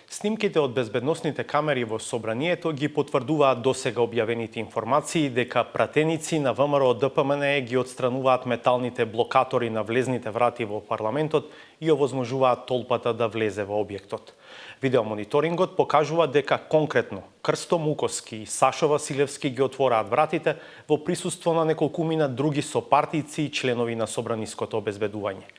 Снимките од безбедносните камери во собранието ги потврдуваат досега објавените информации дека пратеници на ВМРО ДПМН ги отстрануваат металните блокатори на влезните врати во парламентот и овозможуваат толпата да влезе во објектот. Видеомониторингот покажува дека конкретно Крсто Мукоски и Сашо Василевски ги отвораат вратите во присуство на неколкумина други сопартици и членови на собраниското обезбедување.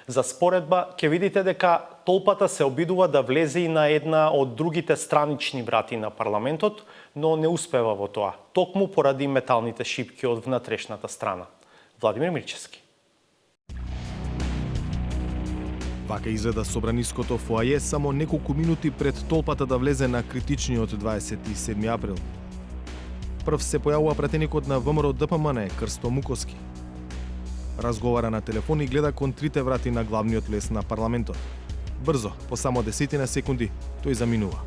За споредба, ќе видите дека толпата се обидува да влезе и на една од другите странични врати на парламентот, но не успева во тоа, токму поради металните шипки од внатрешната страна. Владимир Мирчевски. Вака изгледа собраниското фоаје само неколку минути пред толпата да влезе на критичниот 27 април. Прв се појавува пратеникот на ВМРО ДПМН Крсто Мукоски. Разговара на телефон и гледа кон трите врати на главниот лес на парламентот. Брзо, по само 10 секунди, тој заминува.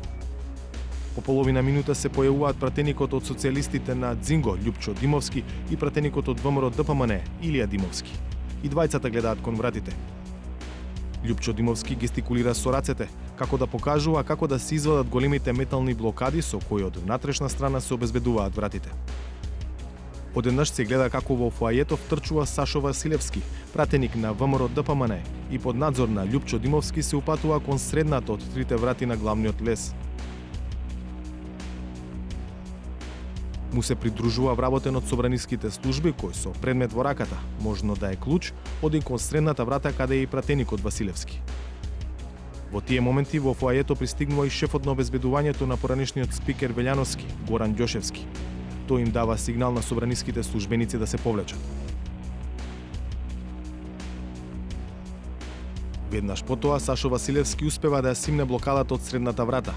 По половина минута се појавуваат пратеникот од социјалистите на Дзинго Љупчо Димовски и пратеникот од ВМРО ДПМН Илија Димовски. И двајцата гледаат кон вратите. Љупчо Димовски гестикулира со рацете, како да покажува како да се извадат големите метални блокади со кои од внатрешна страна се обезбедуваат вратите. Одеднаш се гледа како во фоајето втрчува Сашо Василевски, пратеник на ВМРО ДПМН, и под надзор на Љупчо Димовски се упатува кон средната од трите врати на главниот лес. Му се придружува вработен од собраниските служби кој со предмет во раката, можно да е клуч, оди кон средната врата каде е и пратеникот Василевски. Во тие моменти во фоајето пристигнува и шефот на обезбедувањето на поранешниот спикер Велјановски, Горан Ѓошевски. Тој им дава сигнал на собраниските службеници да се повлечат. Веднаш потоа Сашо Василевски успева да ја симне блокадата од средната врата.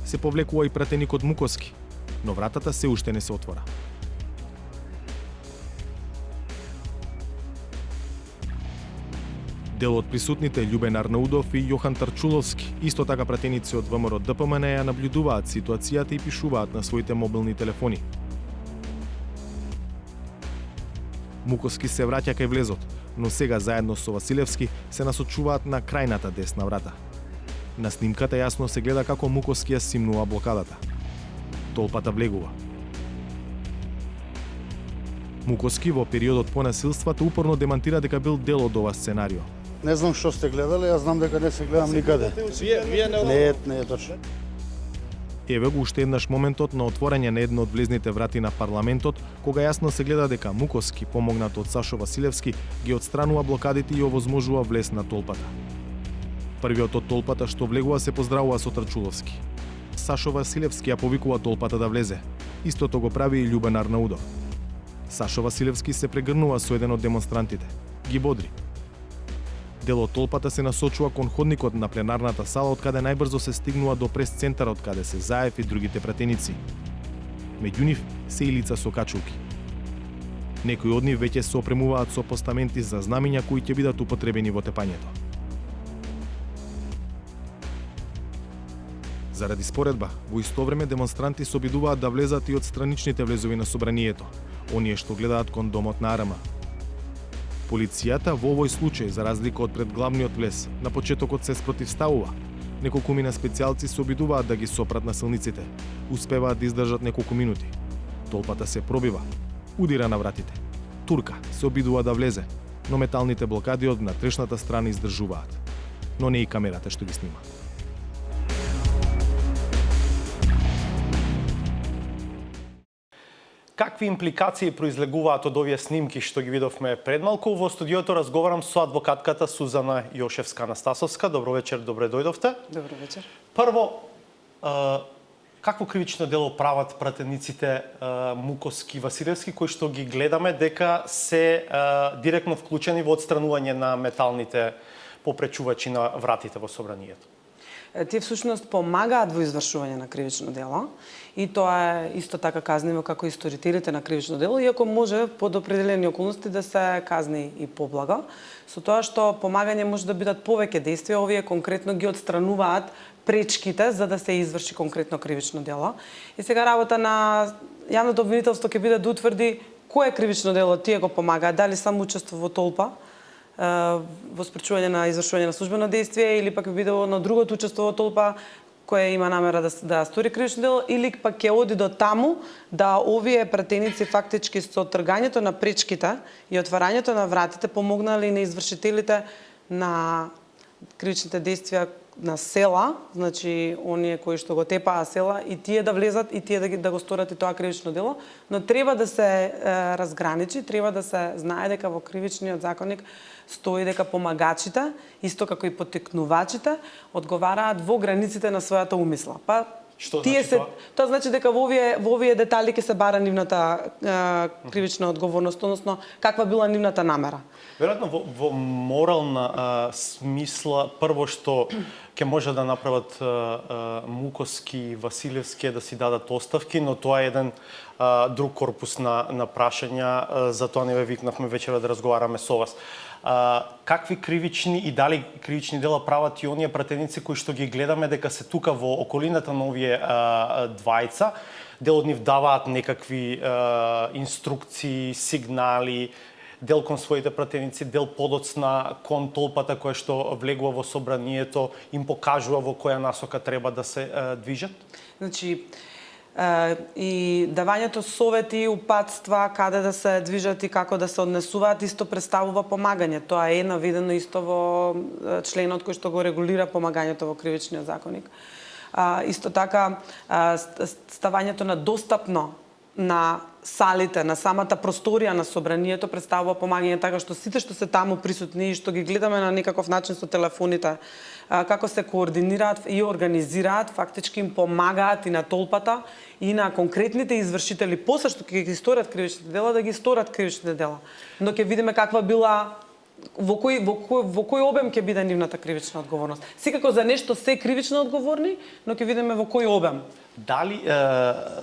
Се повлекува и пратеникот Мукоски, но вратата се уште не се отвора. Дел од присутните Љубен Арнаудов и Јохан Тарчуловски, исто така пратеници од ВМРО ДПМН, ја наблюдуваат ситуацијата и пишуваат на своите мобилни телефони. Мукоски се враќа кај влезот, но сега заедно со Василевски се насочуваат на крајната десна врата. На снимката јасно се гледа како Мукоски ја симнува блокадата. Толпата влегува. Мукоски во периодот по насилствата упорно демантира дека бил дел од ова сценарио. Не знам што сте гледале, јас знам дека не се гледам никаде. Не е точно. Еве го уште еднаш моментот на отворање на една од влезните врати на парламентот, кога јасно се гледа дека Мукоски, помогнат од Сашо Василевски, ги отстранува блокадите и овозможува влез на толпата. Првиот од толпата што влегува се поздравува со Тарчуловски. Сашо Василевски ја повикува толпата да влезе. Истото го прави и Љубен Арнаудов. Сашо Василевски се прегрнува со еден од демонстрантите. Ги бодри. Дел од толпата се насочува кон ходникот на пленарната сала, од каде најбрзо се стигнува до прес-центарот каде се Заев и другите пратеници. Меѓу нив се и лица со качулки. Некои од нив веќе се опремуваат со постаменти за знамиња кои ќе бидат употребени во тепањето. Заради споредба, во исто време демонстранти се обидуваат да влезат и од страничните влезови на собранието, оние што гледаат кон домот на РМ. Полицијата во овој случај, за разлика од пред главниот влез, на почетокот се спротивставува. Неколкумина специјалци се обидуваат да ги сопрат насилниците. Успеваат да издржат неколку минути. Толпата се пробива, удира на вратите. Турка се обидува да влезе, но металните блокади од внатрешната страна издржуваат. Но не и камерата што ги снима. Какви импликации произлегуваат од овие снимки што ги видовме пред малку? Во студиото разговарам со адвокатката Сузана Јошевска-Анастасовска. Добро вечер, добре дојдовте. Добро вечер. Прво, какво кривично дело прават пратениците Мукоски и Василевски, кои што ги гледаме дека се директно вклучени во отстранување на металните попречувачи на вратите во собранието? Тие всушност помагаат во извршување на кривично дело и тоа е исто така казниво како и сторителите на кривично дело, иако може под определени околности да се казни и поблаго. Со тоа што помагање може да бидат повеќе действија, овие конкретно ги отстрануваат пречките за да се изврши конкретно кривично дело. И сега работа на јавното обвинителство ќе биде да утврди кое кривично дело тие го помагаат, дали само учество во толпа, во спречување на извршување на службено действие или пак би бидело на другото учество во толпа која има намера да стори кривично дело, или пак ќе оди до таму да овие пратеници фактички со тргањето на пречките и отварањето на вратите помогнали на извршителите на кривичните действија на села, значи оние кои што го тепаа села, и тие да влезат и тие да го сторат и тоа кривично дело, но треба да се разграничи, треба да се знае дека во кривичниот законник стои дека помагачите, исто како и поттикнувачите, одговараат во границите на својата умисла. Па Што тие значи тоа значи дека во овие детали ќе се бара нивната кривична одговорност, односно каква била нивната намера. Веројатно во морална смисла, прво што ќе може да направат Муковски и Василевски е да си дадат оставки, но тоа е еден друг корпус на прашања, затоа не ве викнавме вечера да разговараме со вас. Какви кривични и дали кривични дела прават и оние пратеници кои што ги гледаме дека се тука во околината на овие двајца, дел од нив даваат некакви инструкции, сигнали, дел кон своите пратеници, дел подоцна кон толпата која што влегува во собранието, им покажува во која насока треба да се движат? Значи, и давањето совети, упатства, каде да се движат и како да се однесуваат, исто представува помагање. Тоа е наведено исто во членот кој што го регулира помагањето во кривичниот законник. Исто така, ставањето на достапно на салите, на самата просторија на собранието представува помагање, така што сите што се таму присутни и што ги гледаме на некаков начин со телефоните, како се координираат и организираат, фактички им помагаат и на толпата и на конкретните извршители, после што ќе ги сторат кривичните дела, да ги сторат кривичните дела. Но ќе видиме каква била во кој обем ќе биде нивната кривична одговорност. Секако за нешто се кривично одговорни, но ќе видиме во кој обем. Дали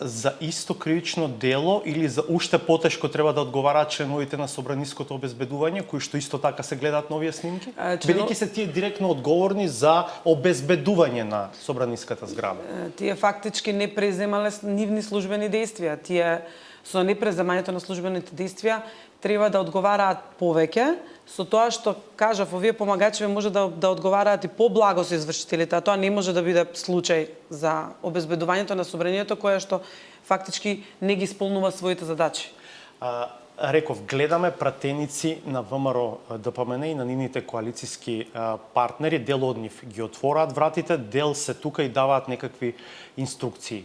за исто кривично дело или за уште потешко треба да одговараат членовите на собраниското обезбедување, кои што исто така се гледаат на овие снимки? Бидејќи се тие директно одговорни за обезбедување на собраниската зграда. Тие фактички не преземале нивни службени действија. Тие со непреземањето на службените действија треба да одговараат повеќе, со тоа што кажав, овие помагачи може да одговараат и поблаго со извршителите, а тоа не може да биде случај за обезбедувањето на собранието кое што фактички не ги исполнува своите задачи. Реков, гледаме пратеници на ВМРО ДПМН и на нивните коалициски партнери, дел од нив ги отвораат вратите, дел се тука и даваат некакви инструкции.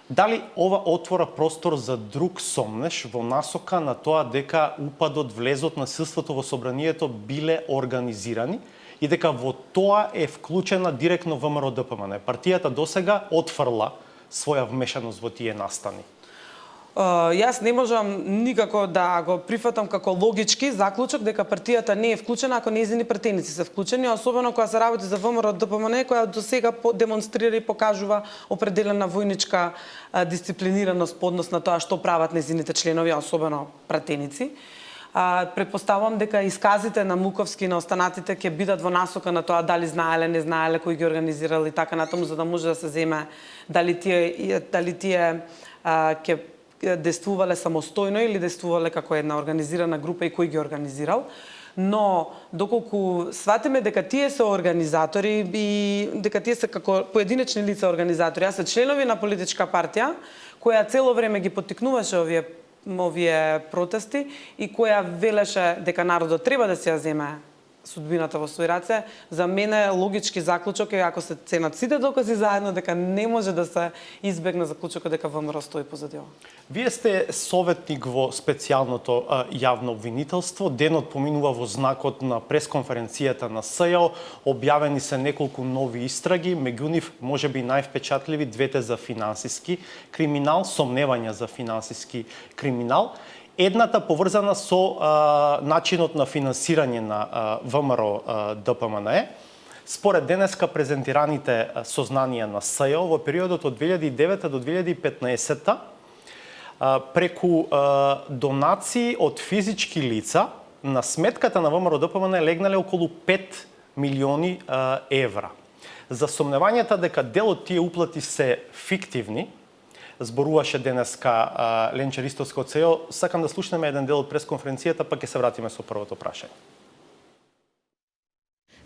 Дали ова отвора простор за друг сомнеш во насока на тоа дека упадот, влезот, насилството во собранието биле организирани и дека во тоа е вклучена директно ВМРО ДПМН? Партијата досега отфрла своја вмешаност во тие настани. Јас не можам никако да го прифатам како логички заклучок дека партијата не е вклучена ако нејзини пратеници се вклучени, особено кога се работи за ВМРО ДПМН, која до сега демонстрира и покажува определена војничка дисциплинираност по однос на тоа што прават нејзините членови, особено пратеници. Предпоставувам дека исказите на Муковски и на останатите ќе бидат во насока на тоа дали знаеле, не знаеле, кои ги организирали и така натаму, за да може да се земе дали тие ќе действувале самостојно или действувале како една организирана група и кој ги организирал. Но доколку сватиме дека тие се организатори и дека тие се како поединечни лица организатори, а се членови на политичка партија која цело време ги поттикнуваше овие протести и која велеше дека народот треба да се ја земе судбината во свој раце, за мене логички заклучок е ако се ценат сите докази заедно дека не може да се избегне заклучокот дека ВМРО стои позади ова. Вие сте советник во специјалното јавно обвинителство. Денот поминува во знакот на пресконференцијата на СЈО. Објавени се неколку нови истраги, меѓу нив можеби највпечатливи двете за финансиски криминал, сомневања за финансиски криминал. Едната поврзана со начинот на финансирање на ВМРО ДПМН. Според денеска презентираните сознанија на СЈО во периодот од 2009 до 2015 преку донации од физички лица на сметката на ВМРО ДПМН легнале околу 5 милиони евра. За сомневањата дека дел од тие уплати се фиктивни, зборуваше денеска Ленче Ристовска од СЈО. Сакам да слушнеме еден дел од пресконференцијата, па ќе се вратиме со првото прашање.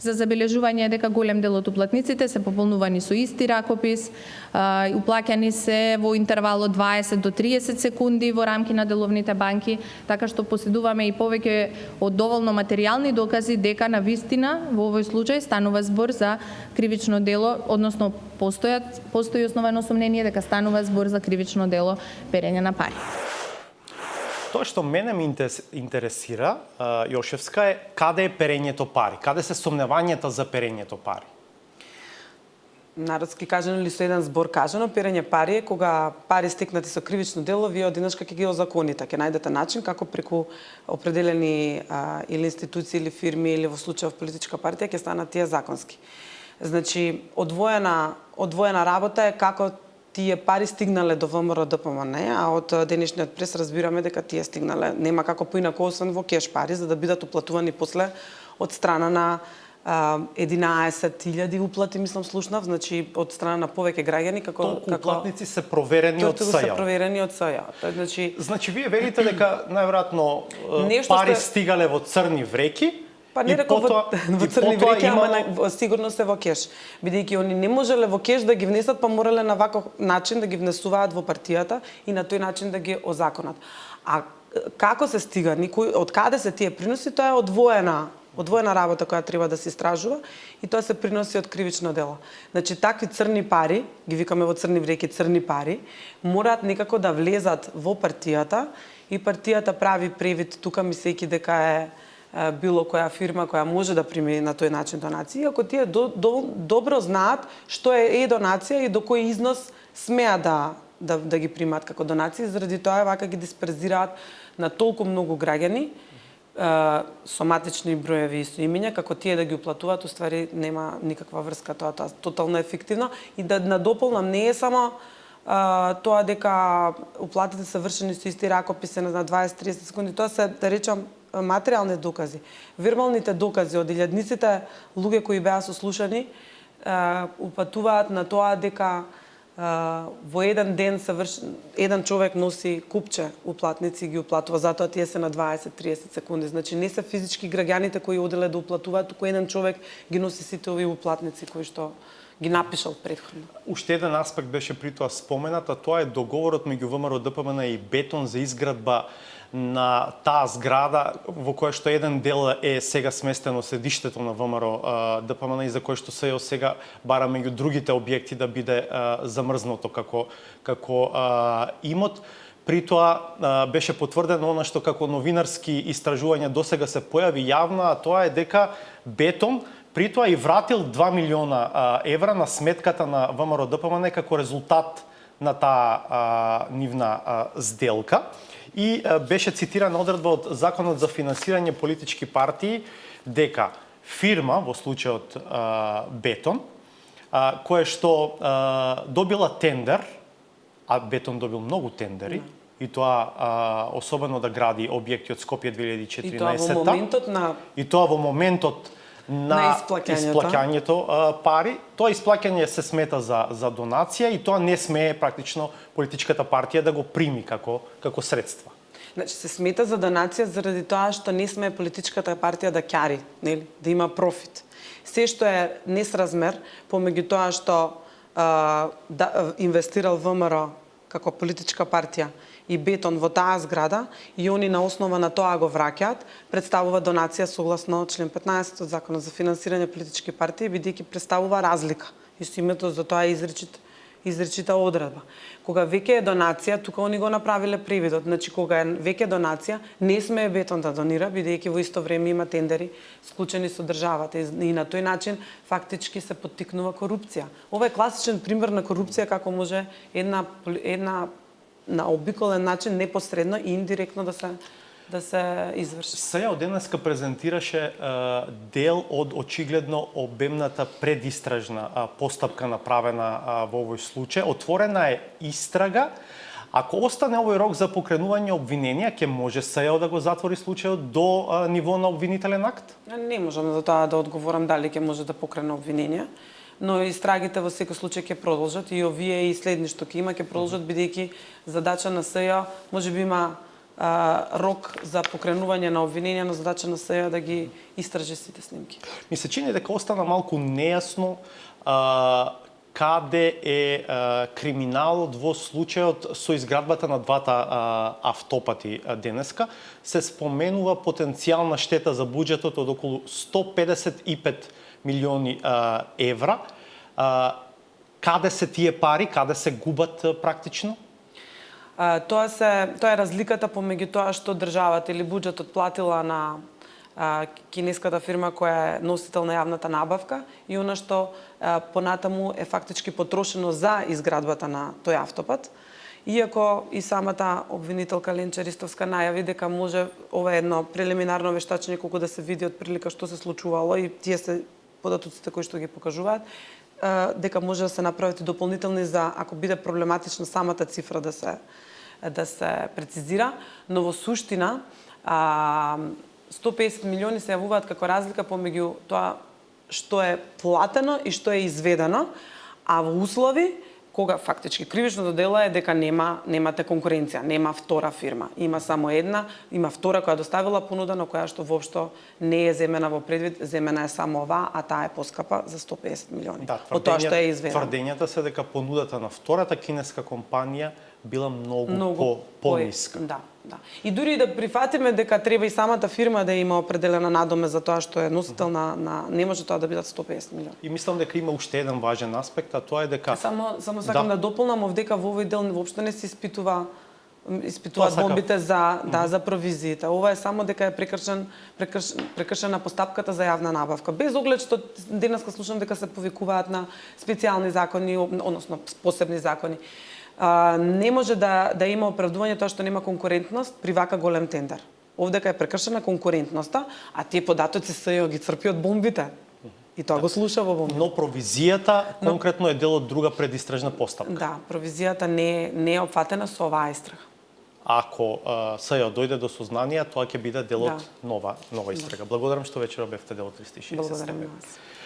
За забележување е дека голем дел од уплатниците се пополнувани со исти ракопис, уплаќани се во интервал од 20 до 30 секунди во рамки на деловните банки, така што поседуваме и повеќе од доволно материјални докази дека на вистина во овој случај станува збор за кривично дело, односно постои основано сомнение дека станува збор за кривично дело перење на пари. Тоа што мене ме интересира, Јошевска, е каде е перењето пари? Каде се сомневањата за перењето пари? Народски кажано или со еден збор кажано, перење пари е кога пари стекнати со кривично дело, вие одинашка ќе ги озаконите, ќе најдете начин како преку определени или институции или фирми или во случајов политичка партија ќе станат тие законски. Значи, одвоена работа е како тие пари стигнале до ВМРО ДПМН, а од денешниот прес разбираме дека тие стигнале нема како поинако освен во кеш пари, за да бидат уплатувани после од страна на 11.000 уплати, мислам, слушнав, значи од страна на повеќе граѓани Толку уплатници се проверени од СЈ. се проверени од СЈ. Значи вие велите дека најверојатно пари стигале во црни вреки. Па не реков во црни вреки, ама сигурно се во кеш. Бидејќи они не можеле во кеш да ги внесат, па морале на ваков начин да ги внесуваат во партијата и на тој начин да ги озаконат. А како се стига, од каде се тие приноси, тоа е одвоена работа која треба да се истражува и тоа се приноси од кривично дело. Значи, такви црни пари, ги викаме во црни вреки црни пари, мораат некако да влезат во партијата и партијата прави превид тука мислејќи дека е било која фирма која може да прими на тој начин донации, ако тие добро знаат што е донација и до кој износ смеа да ги примаат како донации, заради тоа вака ги дисперзираат на толку многу граѓани, соматични броеви и имиња, како тие да ги уплатуваат, уствари нема никаква врска, тоа тотално ефективно. И да надополнам, не е само тоа дека уплатите се вршени со исти ракописи на 20-30 секунди, тоа се, да речам, материјални докази. Вербалните докази од илјадниците луѓе кои беа сослушани упатуваат на тоа дека во еден ден еден човек носи купче уплатници и ги уплатува, затоа тие се на 20-30 секунди. Значи не се физички граѓаните кои оделе да уплатуваат, туку еден човек ги носи сите овие уплатници кои што ги напишал предходно. Уште еден аспект беше при тоа споменат, а тоа е договорот меѓу ВМРО ДПМН и Бетон за изградба на таа зграда во која што еден дел е сега сместено седиштето на ВМРО ДПМН и за кој што СЈО сега бара меѓу другите објекти да биде замрзнато како имот. При тоа беше потврдено она што како новинарски истражувања досега се појави јавно, а тоа е дека Бетон при тоа и вратил 2 милиона евра на сметката на ВМРО ДПМН како резултат на таа нивна сделка. И беше цитирана одредба од Законот за финансирање политички партии дека фирма, во случајот Бетон, која што добила тендер, а Бетон добил многу тендери, и тоа особено да гради објекти од Скопје 2014. И тоа во моментот на исплаќањето пари. Тоа исплаќање се смета за донација и тоа не смее практично политичката партија да го прими како средства. Значи се смета за донација заради тоа што не смее политичката партија да ќари, нели, да има профит. Се што е несразмер помеѓу тоа што инвестирал ВМРО како политичка партија и Бетон во таа зграда и они на основа на тоа го враќаат, представува донација согласно член 15 од Законот за финансирање политички партии, бидејќи представува разлика. И со името за тоа е изречита одредба. Кога веќе е донација, тука они го направиле превидот. Значи кога е веќе донација, не смее Бетон да донира, бидејќи во исто време има тендери склучени со државата и на тој начин фактички се поттикнува корупција. Ова е класичен пример на корупција како може една на обиколен начин непосредно и индиректно да се изврши. СЈО од денеска презентираше дел од очигледно обемната предистражна постапка направена во овој случај. Отворена е истрага. Ако остане овој рок за покренување обвиненија, ќе може СЈО да го затвори случајот до ниво на обвинителен акт? Не можам за тоа да одговорам дали ќе може да покрене обвиненија, но истрагите во секој случај ќе продолжат и овие и следни што ќе има ќе продолжат, бидејќи задача на СЈО можеби има рок за покренување на обвиненија на задача на СЈ да ги истражи сите снимки. Ми се чини дека остана малку нејасно каде е криминалот во случајот со изградбата на двата автопати денеска. Се споменува потенцијална штета за буџетот од околу 155 милиони евра. Каде се тие пари, каде се губат практично? Тоа е разликата помеѓу тоа што државата или буџетот платила на кинеската фирма која е носител на јавната набавка и она што понатаму е фактички потрошено за изградбата на тој автопат. Иако и самата обвинителка Ленча Ристовска најави дека може ова е едно прелиминарно вештачење колку да се види од прилика што се случувало и тие се податоците кои што ги покажуваат, дека може да се направат и дополнителни за ако биде проблематична самата цифра да се прецизира, но во суштина 150 милиони се јавуваат како разлика помеѓу тоа што е платено и што е изведено, а во услови кога фактички кривичното дело е дека немате конкуренција, нема втора фирма. Има само една, има втора која доставила понуда, но која што воопшто не е земена во предвид, земена е само оваа, а таа е поскапа за 150 милиони. Да, од тоа што е изведено. Тврдењата се дека понудата на втората кинеска компанија била многу пониска. Да. И дури да прифатиме дека треба и самата фирма да има определена надоме за тоа што е носител на не може тоа да бидат 150 милиони. И мислам дека има уште еден важен аспект, а тоа е дека Само сакам да дополнам овдека во овој дел воопшто не се испитуваат бомбите за провизиите. Ова е само дека е прекршена постапката за јавна набавка. Без оглед што денеска слушам дека се повикуваат на специјални закони, односно посебни закони. Не може да има оправдување тоа што нема конкурентност при вака голем тендер. Овдека е прекршена конкурентноста, а тие податоци СЈ ги црпи од бомбите. И тоа го слуша во бомбите. Но провизијата конкретно е дел од друга предистражна постапка. Да, провизијата не е опфатена со оваа истрага. Ако СЈ дојде до сознание, тоа ќе биде дел од нова истрага. Благодарам што вечера бевте дел од 360. Благодарам на вас.